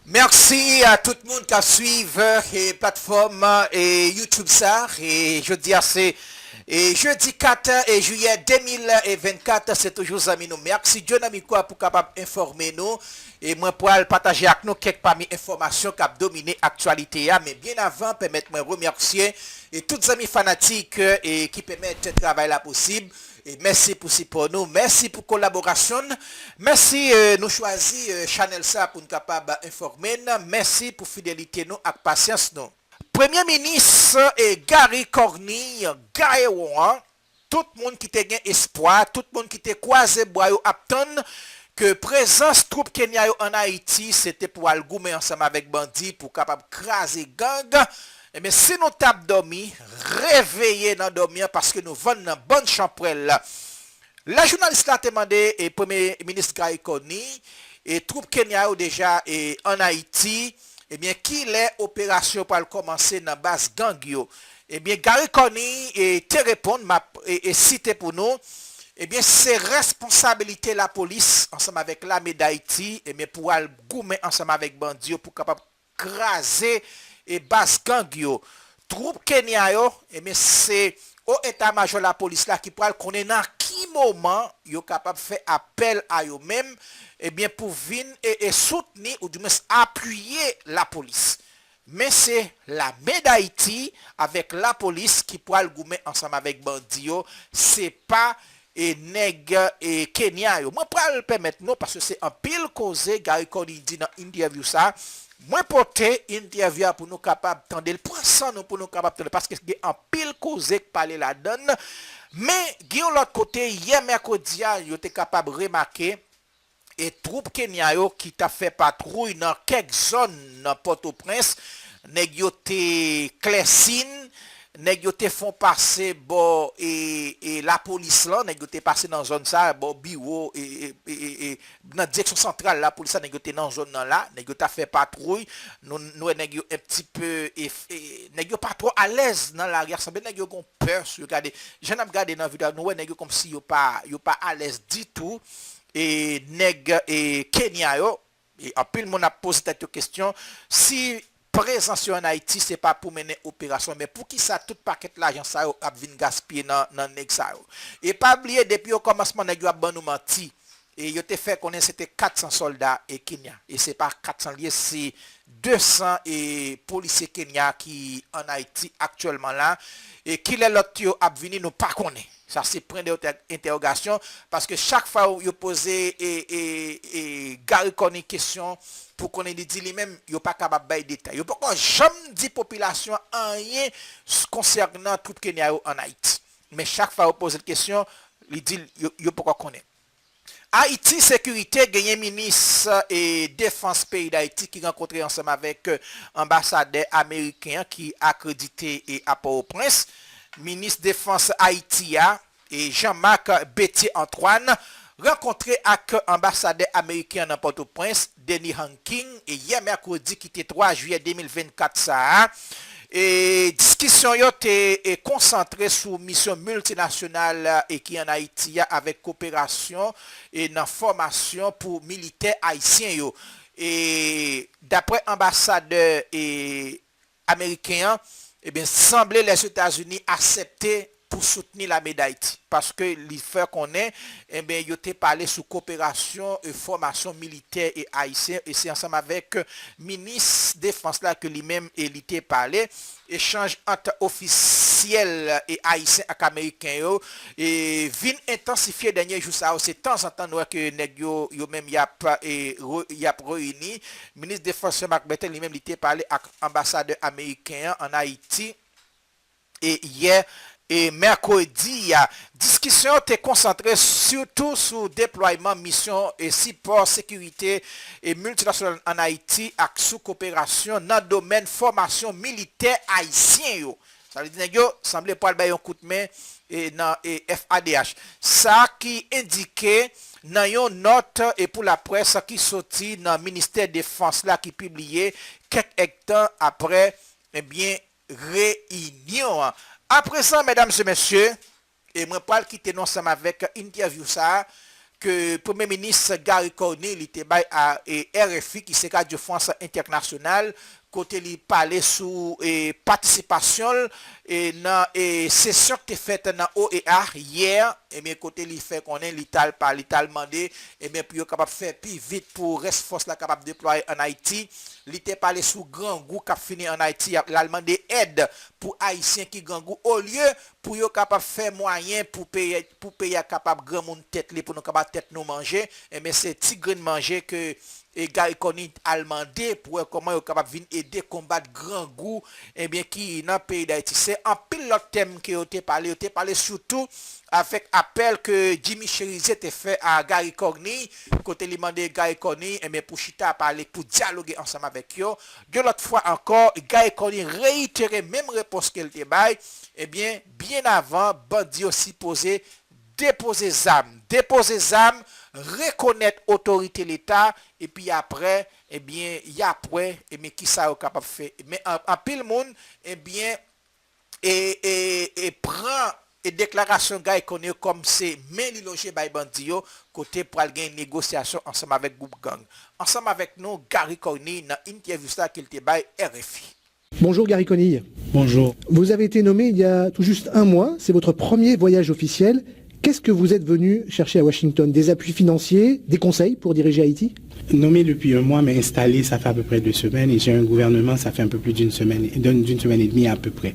Merci à tout le monde qui suit et plateforme et YouTube ça et je dis assez et jeudi 4 et juillet 2024 c'est toujours amis nous. Merci Dieu ami quoi pour capable informer nous et moi pour partager avec nous quelques parmi informations qui ont dominé l'actualité mais bien avant permettez-moi remercier et tous les amis fanatiques et qui permettent ce travail là possible. Et merci pour nous, merci pour la collaboration, merci nous choisir Channel ça pour nous capable informer, merci pour fidélité nous et patience nous. Premier ministre et Gary Corny, Gaëwan, tout le monde qui te gain espoir, tout le monde qui te croisé boyo apton que présence troupe Kenya en Haïti, c'était pour aller goumer ensemble avec bandits pour capable craser gang. Mais si nous tapons dormi, réveillez dans dormir parce que nous vendons une bonne champrelle. La journaliste a demandé et Premier ministre Gary Coney et troupe Kenya déjà en Haïti, eh bien, qui les opérations pour commencer dans la base Gangio. Eh bien, Gary Coney te répond et cité pour nous. Eh bien, c'est responsabilité de la police ensemble avec l'armée d'Haïti, eh bien, pour aller goumer ensemble avec Bandio pour capable craser et base gang yo. Troupe Kenya yo, et mais c'est au état-major la police là qui pourra connaître dans qui moment yo capable faire appel à eux même et bien pour venir et soutenir ou du moins appuyer la police. Mais c'est l'armée d'Haïti avec la police qui pourra le goumer ensemble avec Bandio, c'est pas et nèg et Kenya yo. Moi pour le permettre non parce que c'est un pile causé Gary Coney dit dans interview ça. Moi porter interview pour nous capable tendre le point nous pour nous capable tendre parce que il y a un pile causé qui parler la donne mais de l'autre côté hier mercredi yo était capable remarquer et troupe Kenya yo qui t'a fait patrouille dans quelques zones dans Port-au-Prince nèg yo te Clessine nèg yo te font passer bon et la police là nèg yo te passer dans zone ça bon bureau et dans direction centrale la police nèg yo te dans zone là nèg yo ta fait patrouille nous nèg yo un petit peu nèg yo pas trop à l'aise dans l'arrière semble nèg yo gon peur regardez j'en ai regardé dans vidéo nous nèg yo comme si yo pas à l'aise du tout et nèg et Kenya yo et en pile mon a posé cette question si présence en Haïti, c'est pas pour mener opération, mais pour qui ça tout paquet l'argent ça a vinn gaspiller dans nèg ça. Et pas oublier depuis au commencement nèg yo a ban nous menti. Et yo te fait connaître c'était 400 soldats et Kenya et c'est pas 400 liés c'est 200 et policiers Kenya qui en Haïti actuellement là et qui les l'autre yo a venir nous pas connaît. Ça c'est point d'interrogation parce que chaque fois où yo posé et Gary Coney question pour qu'on ait dit lui-même yo pas capable bailler détail. Yo pas jamais dit population rien concernant tout Kenya en Haïti. Mais chaque fois où pose la question, il dit yo pas connaît. Haïti sécurité gagné ministre et défense pays d'Haïti qui rencontré ensemble avec ambassadeur américain qui accrédité et à Port-au-Prince ministre défense Haïtia et Jean-Marc Bettier Antoine rencontré avec ambassadeur américain dans Port-au-Prince Denis Hanking et hier mercredi qui était 3 juillet 2024 ça et discussion yo est concentrée sur mission multinationale et qui en Haïti avec coopération et dans formation pour militaires haïtiens yo et d'après ambassadeur et américain eh bien semblait les États-Unis accepter pour soutenir la d'Haïti parce que les faits qu'on est eh bien il était parlé sur coopération et formation militaire et haïtien et c'est ensemble avec ministre défense là que lui-même il était parlé échange entre officiels et haïtiens et américains et vient intensifier dernier jour ça c'est temps en temps que nèg yo même y a réuni ministre défense Marc Bettel lui-même il était parlé avec ambassadeur américain en Haïti et hier et mercredi, discussion était concentrée surtout sur déploiement, mission et support sécurité et multinational en Haïti avec sous coopération dans le domaine formation militaire haïtien. Ça veut dire que semblait pas le un coup de main et dans FADH. Ça qui indiquait dans une note et pour la presse qui sortit dans le ministère de Défense là qui publiait quelques temps après eh bien réunion. À présent, mesdames et messieurs, et moi, pas quitter nous ensemble avec interview ça, que Premier ministre Gary Coney il était à RFI qui c'est Radio France Internationale côté li parler sous participation et dans session qui faite dans OEA hier et bien côté li fait qu'on est l'ital par l'ital demandé et bien pour capable faire plus vite pour reste force la capable déployer en Haïti li était parlé sous grand goût qui fini en Haïti l'a demandé aide pour haïtiens qui grand goût au lieu pour yo capable faire moyen pour payer capable grand monde tête li pour nous capable tête nous manger et bien c'est petit grain manger que et Gary Coney a demandé pour comment il est capable de venir aider combattre grand goût et bien qui dans le pays d'Haïti c'est un pile l'autre thème qui a parlé surtout avec appel que Jimmy Cherizet a fait à Gary Coney côté lui demander Gary Coney et bien pour chita parler pour dialoguer ensemble avec eux de l'autre fois encore Gary Coney réitéré même réponse qu'elle te bail et bien avant bandi aussi déposer zam, reconnaître autorité l'État et puis après et bien y après et mais qui ça est capable faire mais en pile monde et bien et prend et déclaration gars connaît comme c'est mais li logé by bandi yo côté pour aller une négociation ensemble avec groupe gang ensemble avec nous Gary Coney dans interview ça qu'il te bail RFI. Bonjour Gary Coney. Bonjour. Vous avez été nommé il y a tout juste un mois, c'est votre premier voyage officiel. Qu'est-ce que vous êtes venu chercher à Washington? Des appuis financiers, des conseils pour diriger Haïti? Nommé depuis un mois, mais installé, ça fait à peu près 2 semaines. Et j'ai un gouvernement, ça fait un peu plus d'une semaine et demie à peu près.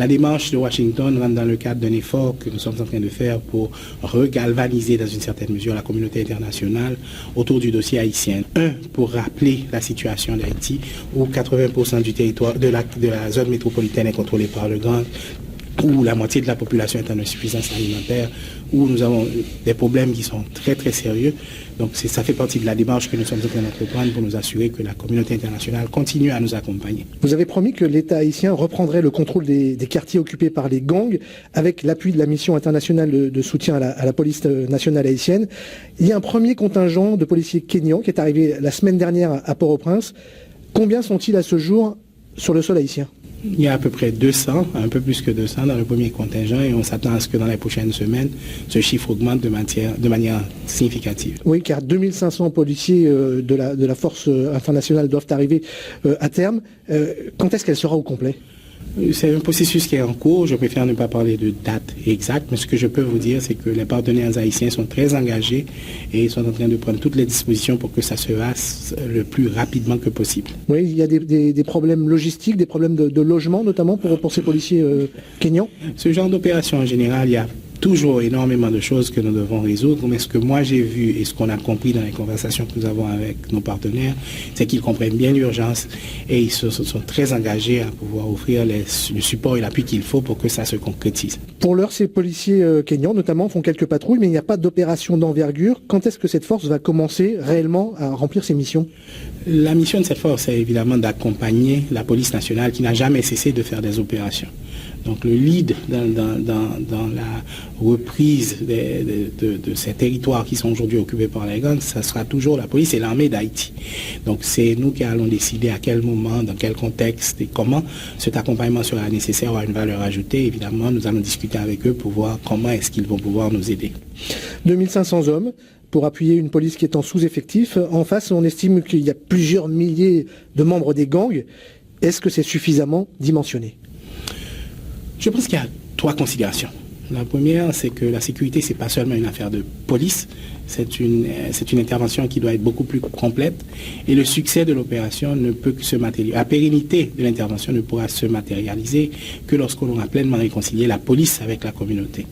La démarche de Washington rentre dans le cadre d'un effort que nous sommes en train de faire pour regalvaniser dans une certaine mesure la communauté internationale autour du dossier haïtien. Pour rappeler la situation d'Haïti, où 80% du territoire de la zone métropolitaine est contrôlée par le Grand, où la moitié de la population est en insuffisance alimentaire, où nous avons des problèmes qui sont très très sérieux. Donc ça fait partie de la démarche que nous sommes en train d'entreprendre pour nous assurer que la communauté internationale continue à nous accompagner. Vous avez promis que l'État haïtien reprendrait le contrôle des quartiers occupés par les gangs avec l'appui de la mission internationale de soutien à la police nationale haïtienne. Il y a un premier contingent de policiers kényans qui est arrivé la semaine dernière à Port-au-Prince. Combien sont-ils à ce jour sur le sol haïtien ? Il y a à peu près 200, un peu plus que 200 dans le premier contingent et on s'attend à ce que dans les prochaines semaines, ce chiffre augmente de manière significative. Oui, car 2500 policiers de la force internationale doivent arriver à terme. Quand est-ce qu'elle sera au complet ? C'est un processus qui est en cours. Je préfère ne pas parler de date exacte, mais ce que je peux vous dire, c'est que les partenaires haïtiens sont très engagés et ils sont en train de prendre toutes les dispositions pour que ça se fasse le plus rapidement que possible. Oui, il y a des problèmes logistiques, des problèmes de logement notamment pour ces policiers kényans. Ce genre d'opération en général, il y a toujours énormément de choses que nous devons résoudre, mais ce que moi j'ai vu et ce qu'on a compris dans les conversations que nous avons avec nos partenaires, c'est qu'ils comprennent bien l'urgence et ils se sont très engagés à pouvoir offrir le support et l'appui qu'il faut pour que ça se concrétise. Pour l'heure, ces policiers kényans notamment font quelques patrouilles, mais il n'y a pas d'opération d'envergure. Quand est-ce que cette force va commencer réellement à remplir ses missions ? La mission de cette force est évidemment d'accompagner la police nationale qui n'a jamais cessé de faire des opérations. Donc le lead dans la reprise de ces territoires qui sont aujourd'hui occupés par les gangs, ça sera toujours la police et l'armée d'Haïti. Donc c'est nous qui allons décider à quel moment, dans quel contexte et comment cet accompagnement sera nécessaire ou à une valeur ajoutée. Évidemment, nous allons discuter avec eux pour voir comment est-ce qu'ils vont pouvoir nous aider. 2500 hommes pour appuyer une police qui est en sous-effectif. En face, on estime qu'il y a plusieurs milliers de membres des gangs. Est-ce que c'est suffisamment dimensionné ? Je pense qu'il y a 3 considérations. La première, c'est que la sécurité, ce n'est pas seulement une affaire de police, c'est une intervention qui doit être beaucoup plus complète et le succès de l'opération ne peut que se matérialiser. La pérennité de l'intervention ne pourra se matérialiser que lorsqu'on aura pleinement réconcilié la police avec la communauté.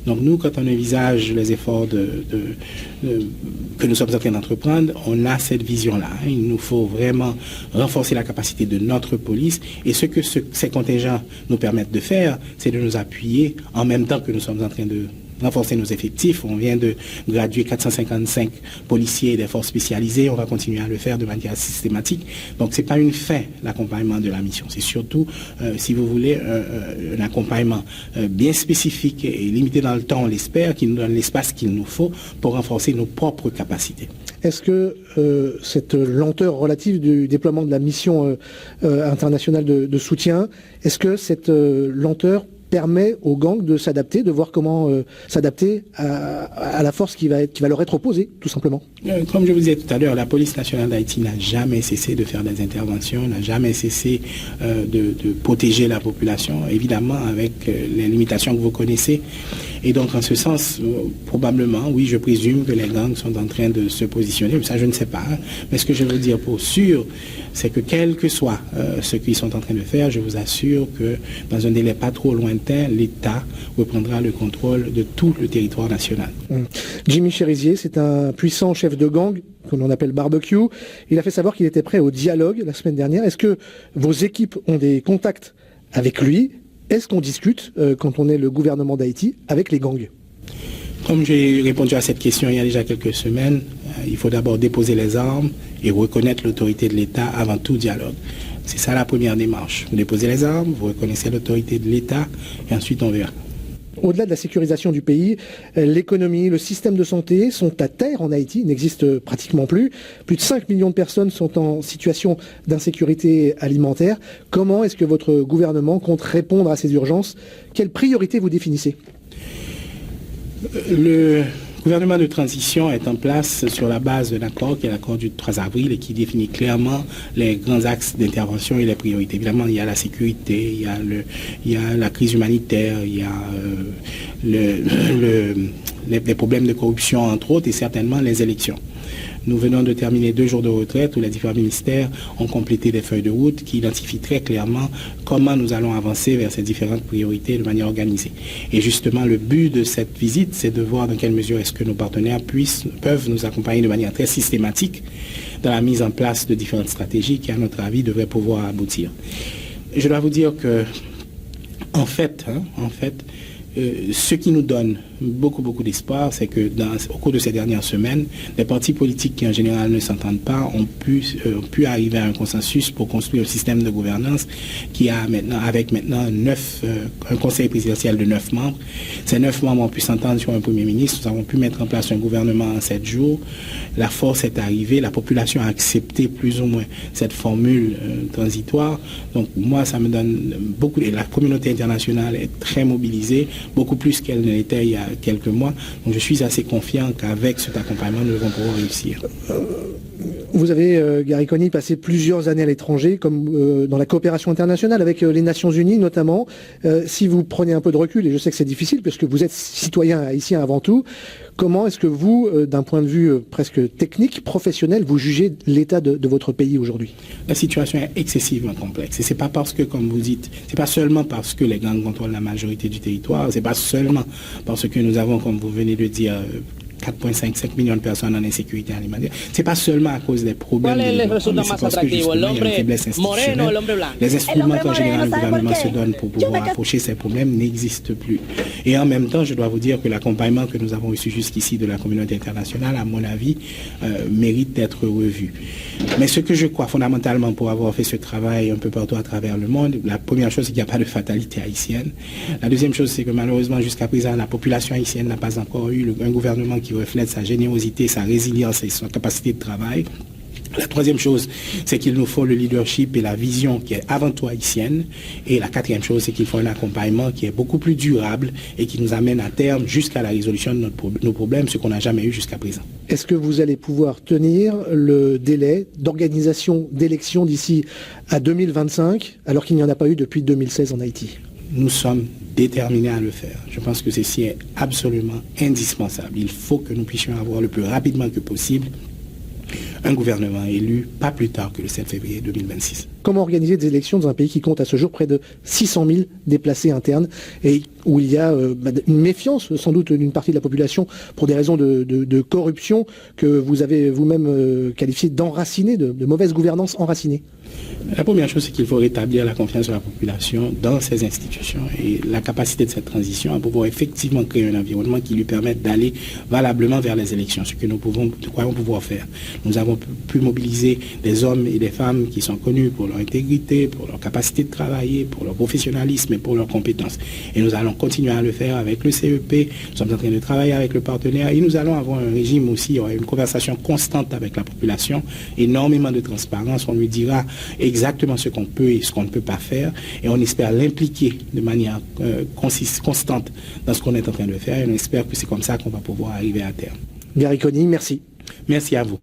Donc nous, quand on envisage les efforts que nous sommes en train d'entreprendre, on a cette vision-là. Il nous faut vraiment renforcer la capacité de notre police et ce que ces contingents nous permettent de faire, c'est de nous appuyer en même temps que nous sommes en train de renforcer nos effectifs. On vient de graduer 455 policiers des forces spécialisées. On va continuer à le faire de manière systématique. Donc, ce n'est pas une fin, l'accompagnement de la mission. C'est surtout, si vous voulez, un accompagnement bien spécifique et limité dans le temps, on l'espère, qui nous donne l'espace qu'il nous faut pour renforcer nos propres capacités. Est-ce que cette lenteur relative du déploiement de la mission internationale de soutien, est-ce que cette lenteur permet aux gangs de s'adapter, de voir comment s'adapter à la force qui va leur être opposée, tout simplement. Comme je vous disais tout à l'heure, la police nationale d'Haïti n'a jamais cessé de faire des interventions, n'a jamais cessé de protéger la population, évidemment avec les limitations que vous connaissez. Et donc en ce sens, probablement, oui, je présume que les gangs sont en train de se positionner, ça je ne sais pas. Hein. Mais ce que je veux dire pour sûr, c'est que quel que soit ce qu'ils sont en train de faire, je vous assure que dans un délai pas trop lointain, l'État reprendra le contrôle de tout le territoire national. Jimmy Cherizier, c'est un puissant chef de gang que l'on appelle Barbecue. Il a fait savoir qu'il était prêt au dialogue la semaine dernière. Est-ce que vos équipes ont des contacts avec lui? Est-ce qu'on discute, quand on est le gouvernement d'Haïti, avec les gangs? Comme j'ai répondu à cette question il y a déjà quelques semaines, il faut d'abord déposer les armes et reconnaître l'autorité de l'État avant tout dialogue. C'est ça la première démarche. Vous déposez les armes, vous reconnaissez l'autorité de l'État et ensuite on verra. Au-delà de la sécurisation du pays, l'économie, le système de santé sont à terre en Haïti, n'existent pratiquement plus. Plus de 5 millions de personnes sont en situation d'insécurité alimentaire. Comment est-ce que votre gouvernement compte répondre à ces urgences? Quelles priorités vous définissez? Le gouvernement de transition est en place sur la base d'un accord qui est l'accord du 3 avril et qui définit clairement les grands axes d'intervention et les priorités. Évidemment, il y a la sécurité, il y a la crise humanitaire, il y a les problèmes de corruption, entre autres, et certainement les élections. Nous venons de terminer 2 jours de retraite où les différents ministères ont complété des feuilles de route qui identifient très clairement comment nous allons avancer vers ces différentes priorités de manière organisée. Et justement, le but de cette visite, c'est de voir dans quelle mesure est-ce que nos partenaires peuvent nous accompagner de manière très systématique dans la mise en place de différentes stratégies qui, à notre avis, devraient pouvoir aboutir. Je dois vous dire que, en fait, ce qui nous donne beaucoup d'espoir, c'est que au cours de ces dernières semaines, les partis politiques qui en général ne s'entendent pas ont pu arriver à un consensus pour construire un système de gouvernance qui a maintenant, avec maintenant un conseil présidentiel de 9 membres. Ces 9 membres ont pu s'entendre sur un premier ministre. Nous avons pu mettre en place un gouvernement en 7 jours. La force est arrivée, la population a accepté plus ou moins cette formule transitoire. Donc moi, ça me donne beaucoup, et la communauté internationale est très mobilisée, beaucoup plus qu'elle ne l'était il y a quelques mois. Donc je suis assez confiant qu'avec cet accompagnement, nous devons pouvoir réussir. Vous avez, Gary Coney, passé plusieurs années à l'étranger, comme dans la coopération internationale avec les Nations Unies notamment. Si vous prenez un peu de recul, et je sais que c'est difficile parce que vous êtes citoyen haïtien avant tout, comment est-ce que vous, d'un point de vue presque technique, professionnel, vous jugez l'état de votre pays aujourd'hui? La situation est excessivement complexe. Et c'est pas parce que, comme vous dites, c'est pas seulement parce que les gangs contrôlent la majorité du territoire, c'est pas seulement parce que nous avons, comme vous venez de dire, 4,5 millions de personnes en insécurité alimentaire. C'est pas seulement à cause des problèmes de c'est parce que justement il y a une faiblesse institutionnelle. Les instruments qu'en général le gouvernement se donne pour pouvoir approcher ces problèmes n'existent plus. Et en même temps, je dois vous dire que l'accompagnement que nous avons reçu jusqu'ici de la communauté internationale, à mon avis, mérite d'être revu. Mais ce que je crois fondamentalement pour avoir fait ce travail un peu partout à travers le monde, la première chose, c'est qu'il n'y a pas de fatalité haïtienne. La deuxième chose, c'est que malheureusement, jusqu'à présent, la population haïtienne n'a pas encore eu un gouvernement qui reflète sa générosité, sa résilience et sa capacité de travail. La troisième chose, c'est qu'il nous faut le leadership et la vision qui est avant tout haïtienne. Et la quatrième chose, c'est qu'il faut un accompagnement qui est beaucoup plus durable et qui nous amène à terme jusqu'à la résolution de nos problèmes, ce qu'on n'a jamais eu jusqu'à présent. Est-ce que vous allez pouvoir tenir le délai d'organisation d'élections d'ici à 2025, alors qu'il n'y en a pas eu depuis 2016 en Haïti? Nous sommes déterminés à le faire. Je pense que ceci est absolument indispensable. Il faut que nous puissions avoir le plus rapidement que possible un gouvernement élu pas plus tard que le 7 février 2026. Comment organiser des élections dans un pays qui compte à ce jour près de 600 000 déplacés internes et où il y a une méfiance sans doute d'une partie de la population pour des raisons de corruption que vous avez vous-même qualifié d'enracinée, de mauvaise gouvernance enracinée? La première chose, c'est qu'il faut rétablir la confiance de la population dans ces institutions et la capacité de cette transition à pouvoir effectivement créer un environnement qui lui permette d'aller valablement vers les élections, ce que nous croyons pouvoir faire. Nous avons pu mobiliser des hommes et des femmes qui sont connus pour leur intégrité, pour leur capacité de travailler, pour leur professionnalisme et pour leurs compétences. Et nous allons continuer à le faire avec le CEP, nous sommes en train de travailler avec le partenaire et nous allons avoir un régime aussi, une conversation constante avec la population, énormément de transparence, on lui dira exactement ce qu'on peut et ce qu'on ne peut pas faire, et on espère l'impliquer de manière constante dans ce qu'on est en train de faire, et on espère que c'est comme ça qu'on va pouvoir arriver à terme. Gary Coney, merci. Merci à vous.